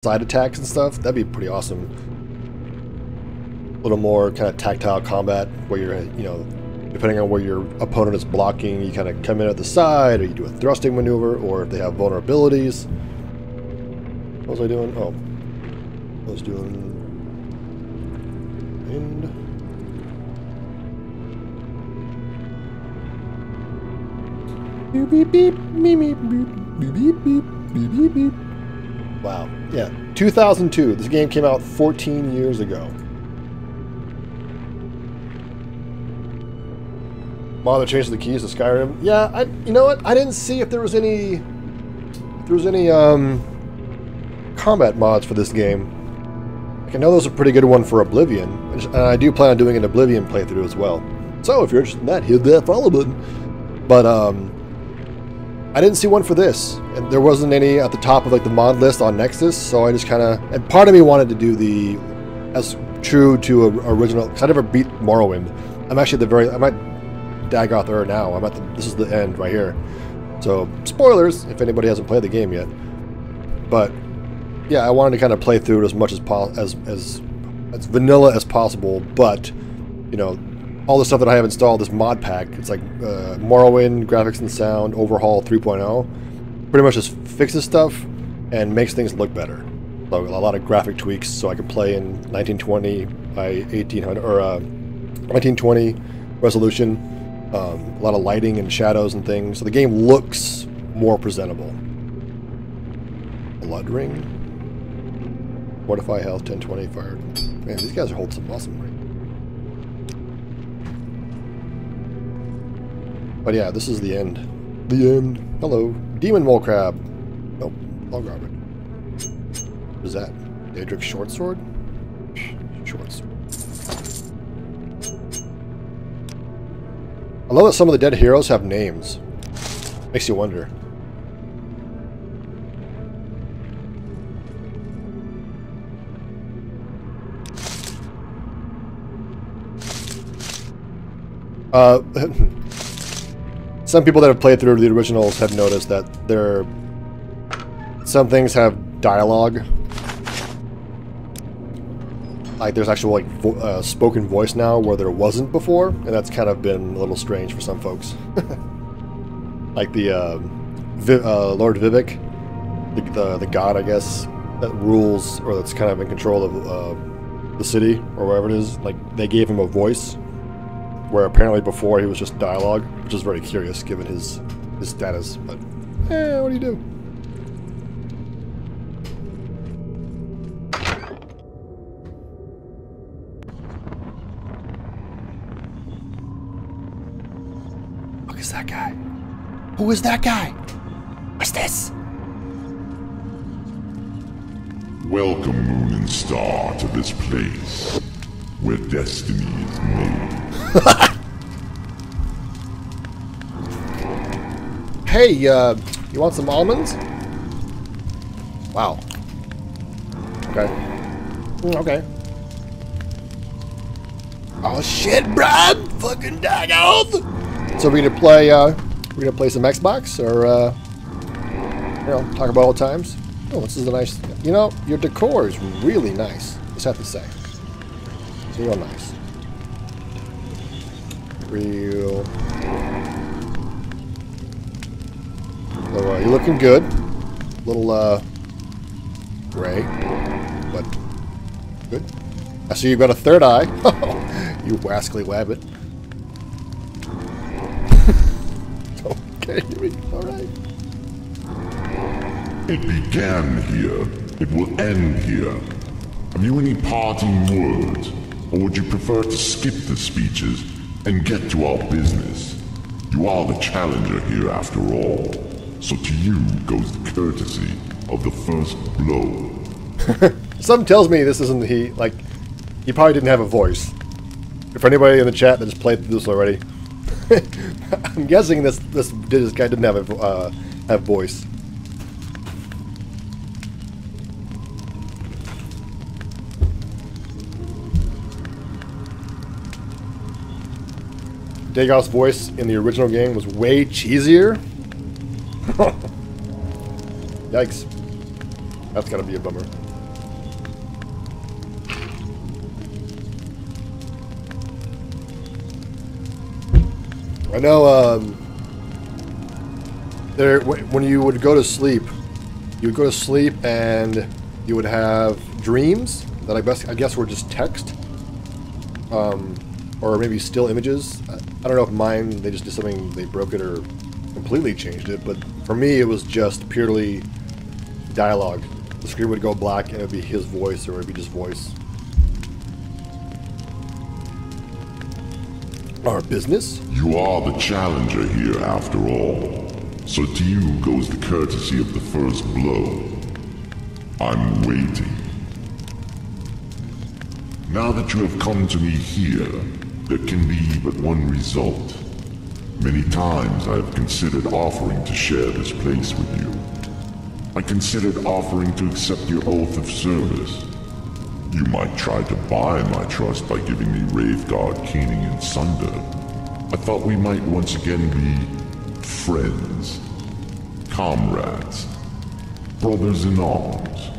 side attacks and stuff. That'd be pretty awesome. A little more kind of tactile combat where you're, you know, depending on where your opponent is blocking, you kind of come in at the side, or you do a thrusting maneuver, or if they have vulnerabilities. What was I doing? Oh, I was doing wind. Beep beep beep beep beep beep beep beep beep beep. Wow. Yeah, 2002. This game came out 14 years ago. Mod that changes the keys to Skyrim. Yeah, you know what? I didn't see if there was any combat mods for this game. Like, I know there's a pretty good one for Oblivion, and I do plan on doing an Oblivion playthrough as well. So if you're interested in that, hit that follow button. But I didn't see one for this, and there wasn't any at the top of like the mod list on Nexus. So I just kind of, and part of me wanted to do the as true to original. Cause I never beat Morrowind. I'm actually at the very. I might Dagoth Ur now. I'm at the. This is the end right here. So spoilers if anybody hasn't played the game yet. But yeah, I wanted to kind of play through it as much as vanilla as possible. But you know, all the stuff that I have installed, this mod pack, it's like Morrowind graphics and sound overhaul 3.0. Pretty much just fixes stuff and makes things look better. So a lot of graphic tweaks, so I can play in 1920 by 1800 or 1920 resolution. A lot of lighting and shadows and things, so the game looks more presentable. Blood ring, fortify health, 1020 fire. Man, these guys are holding some awesome ring. But yeah, this is the end. The end. Hello, demon mole crab. Nope, all garbage. What is that? Daedric short sword. Short sword. I love that some of the dead heroes have names. Makes you wonder. Some people that have played through the originals have noticed that some things have dialogue. Like there's actual like spoken voice now where there wasn't before, and that's kind of been a little strange for some folks. Like the Lord Vivek, the god, I guess, that rules or that's kind of in control of the city or wherever it is. Like they gave him a voice, where apparently before he was just dialogue, which is very curious given his status. But what do you do? Is that guy? Who is that guy? What's this? Welcome, Moon and Star, to this place where destiny is made. Hey, you want some almonds? Wow. Okay. Okay. Oh shit, bruh! Fucking Dagoth! So we're gonna play some Xbox, or you know, talk about old times. Oh, this is a nice. You know, your decor is really nice. Just have to say, it's real nice. Real. So you're looking good. Little gray, but good. I see you've got a third eye. You wascally wabbit. Alright. It began here. It will end here. Have you any parting words? Or would you prefer to skip the speeches and get to our business? You are the challenger here after all. So to you goes the courtesy of the first blow. Something tells me this isn't he probably didn't have a voice. For anybody in the chat that has played through this already, I'm guessing this guy didn't have voice. Dagoth's voice in the original game was way cheesier. Yikes. That's gotta be a bummer. I know when you would go to sleep, and you would have dreams that I guess were just text, or maybe still images. I don't know if mine, they just did something, they broke it or completely changed it, but for me it was just purely dialogue. The screen would go black and it would be his voice, or it would be just voice. Our business? You are the challenger here, after all. So to you goes the courtesy of the first blow. I'm waiting. Now that you have come to me here, there can be but one result. Many times I have considered offering to share this place with you. I considered offering to accept your oath of service. You might try to buy my trust by giving me Wraithguard, Keening, and Sunder. I thought we might once again be friends, comrades, brothers in arms.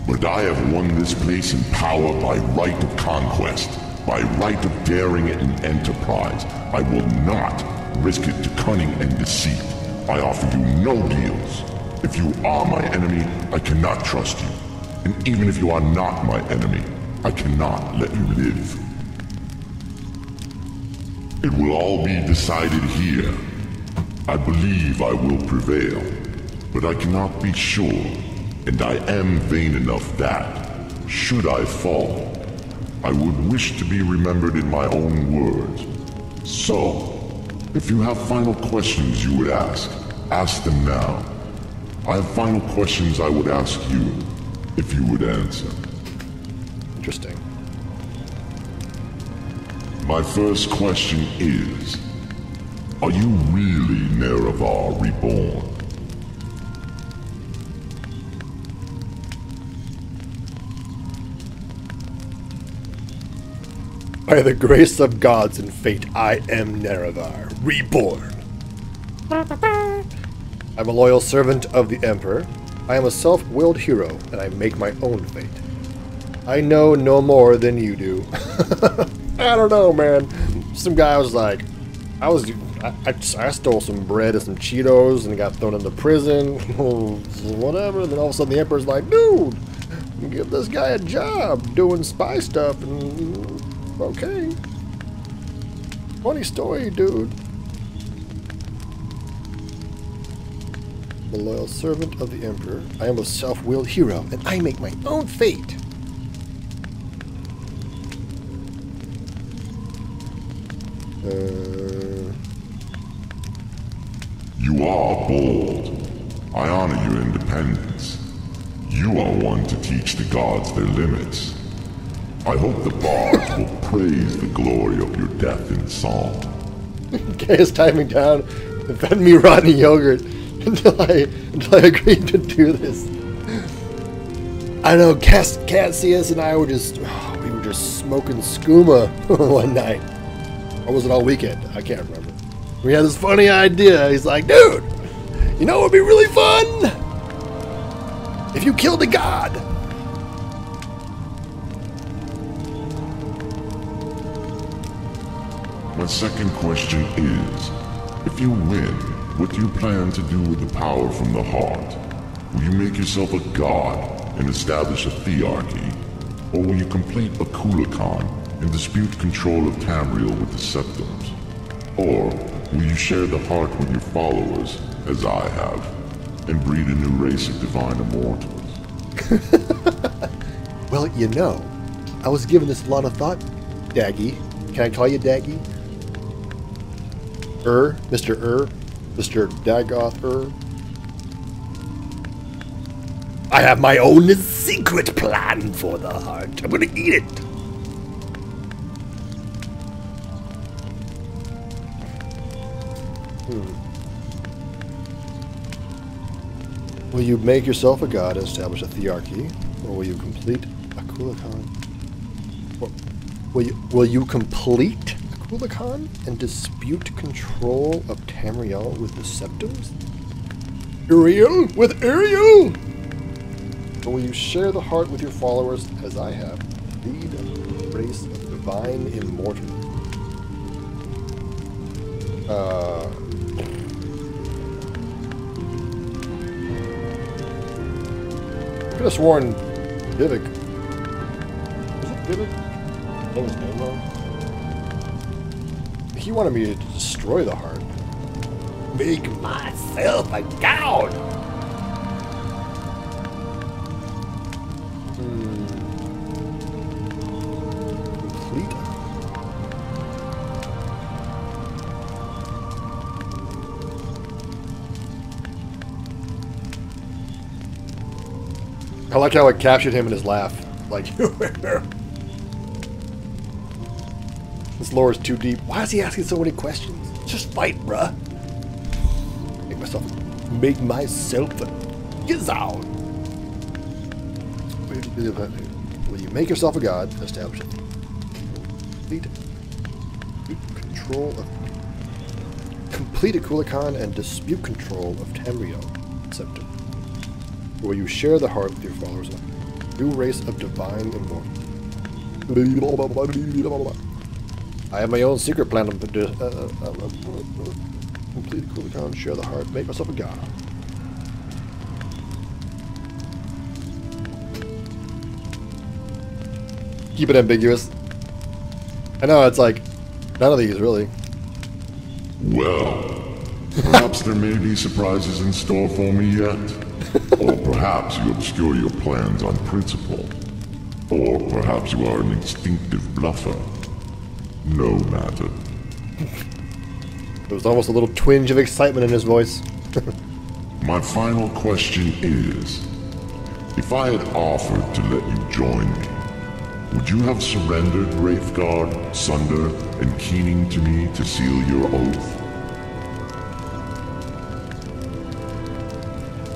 But I have won this place in power by right of conquest, by right of daring and enterprise. I will not risk it to cunning and deceit. I offer you no deals. If you are my enemy, I cannot trust you. And even if you are not my enemy, I cannot let you live. It will all be decided here. I believe I will prevail, but I cannot be sure, and I am vain enough that, should I fall, I would wish to be remembered in my own words. So, if you have final questions you would ask them now. I have final questions I would ask you, if you would answer. Interesting. My first question is, are you really Nerevar reborn? By the grace of gods and fate, I am Nerevar, reborn. I'm a loyal servant of the Emperor. I am a self-willed hero, and I make my own fate. I know no more than you do. I don't know, man. Some guy was like, I stole some bread and some Cheetos and got thrown into prison, whatever. And then all of a sudden the Emperor's like, dude, give this guy a job doing spy stuff. And okay, funny story, dude. I'm a loyal servant of the Emperor. I am a self-willed hero, and I make my own fate. You are bold. I honor your independence. You are one to teach the gods their limits. I hope the bards will praise the glory of your death in song. Kay is timing down and fed me rotten yogurt until I agreed to do this. I know Cassius and I were just smoking skooma one night. Or was it all weekend? I can't remember. We had this funny idea. He's like, dude, you know what would be really fun? If you killed a god. My second question is, if you win, what do you plan to do with the power from the heart? Will you make yourself a god and establish a thearchy? Or will you complete a Kulakan and dispute control of Tamriel with the Septums? Or will you share the heart with your followers, as I have, and breed a new race of divine immortals? Well, you know, I was giving this a lot of thought, Daggy. Can I call you Daggy? Mr. Dagoth I have my own secret plan for the heart. I'm gonna eat it. Will you make yourself a god and establish a thearchy, or will you complete a Kulakan? Will you complete a Kulakan and dispute control of Tamriel with the Septums? Uriel with Uriel? Or will you share the heart with your followers, as I have, lead a race of divine immortals? Could have sworn Vivek. Was it Vivek? That was his name wrong. He wanted me to destroy the heart. Make myself a god. Complete. I like how it captured him in his laugh. Like, this lore is too deep. Why is he asking so many questions? Just fight, bruh. Make myself a gazelle. Will you make yourself a god? Establish it. Complete a Kulikan and dispute control of Tamriel Scepter. Where you share the heart with your followers of new race of divine immortals. I have my own secret plan to complete the Kulikan, share the heart, make myself a god. Keep it ambiguous. I know, it's like, none of these, really. Well, perhaps there may be surprises in store for me yet. Or perhaps you obscure your plans on principle. Or perhaps you are an instinctive bluffer. No matter. There was almost a little twinge of excitement in his voice. My final question is, if I had offered to let you join me, would you have surrendered Wraithguard, Sunder, and Keening to me to seal your oath?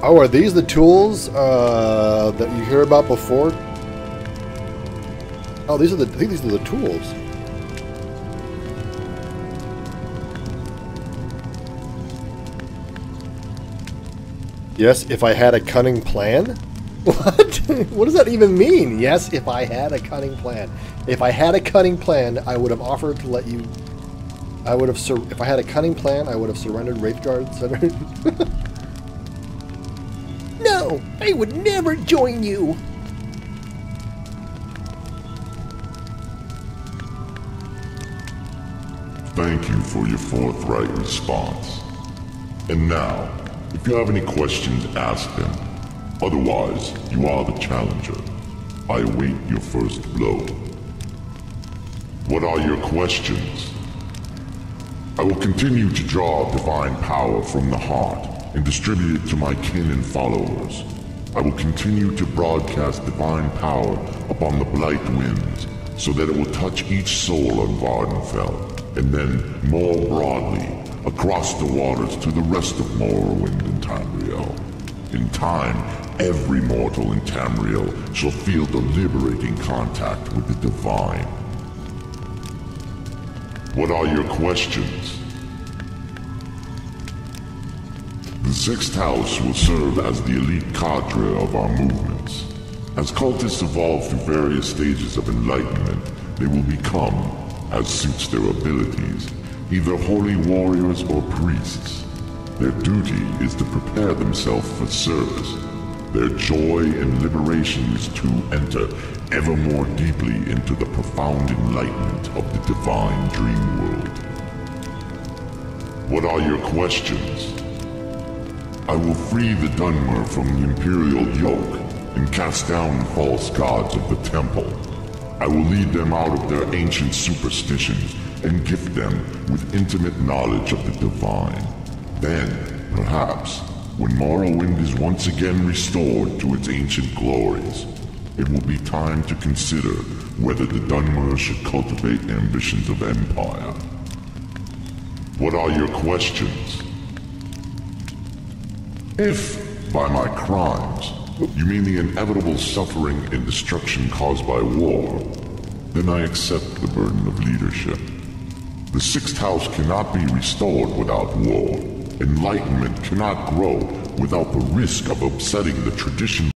Oh, are these the tools that you hear about before? Oh, I think these are the tools. Yes, if I had a cunning plan? What? What does that even mean? Yes, if I had a cunning plan. If I had a cunning plan, I would have offered to let you... if I had a cunning plan, I would have surrendered Wraithguard Center. No, I would never join you. Thank you for your forthright response. And now, if you have any questions, ask them. Otherwise, you are the challenger. I await your first blow. What are your questions? I will continue to draw divine power from the heart and distribute it to my kin and followers. I will continue to broadcast divine power upon the Blight Winds, so that it will touch each soul on Vardenfell, and then, more broadly, across the waters to the rest of Morrowind and Tamriel. In time, every mortal in Tamriel shall feel the liberating contact with the divine. What are your questions? The Sixth House will serve as the elite cadre of our movements. As cultists evolve through various stages of enlightenment, they will become, as suits their abilities, either holy warriors or priests. Their duty is to prepare themselves for service. Their joy in liberation is to enter ever more deeply into the profound enlightenment of the divine dream world. What are your questions? I will free the Dunmer from the Imperial yoke and cast down the false gods of the temple. I will lead them out of their ancient superstitions and gift them with intimate knowledge of the divine. Then, perhaps, when Morrowind is once again restored to its ancient glories, it will be time to consider whether the Dunmer should cultivate ambitions of empire. What are your questions? If, by my crimes, you mean the inevitable suffering and destruction caused by war, then I accept the burden of leadership. The Sixth House cannot be restored without war. Enlightenment cannot grow without the risk of upsetting the tradition